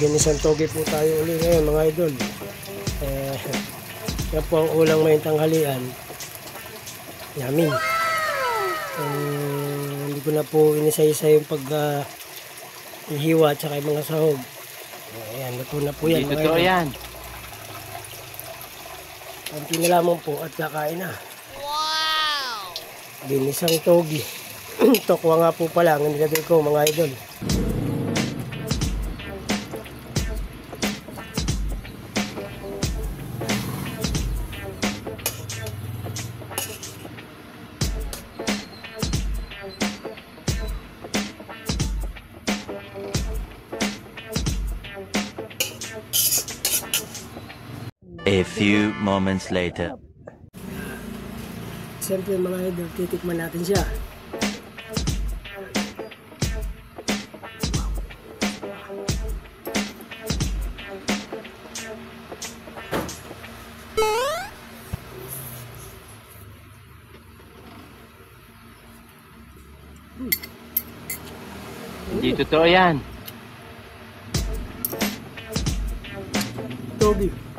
Ginisang toge po tayo uli ngayon mga idol. Yan po ang ulang may tanghalian namin. Hindi ko na po inisa-isa yung hiwa at saka yung mga sahog. Ayan, luto na po yan mga idol. Yan. Kunti na lamang po at kakain na. Wow! Ginisang toge. Tokwa nga po pala ang nilagay ko mga idol. A few moments later. Siyempre mga idol, titikman natin siya. Hindi totoo yan. Toge.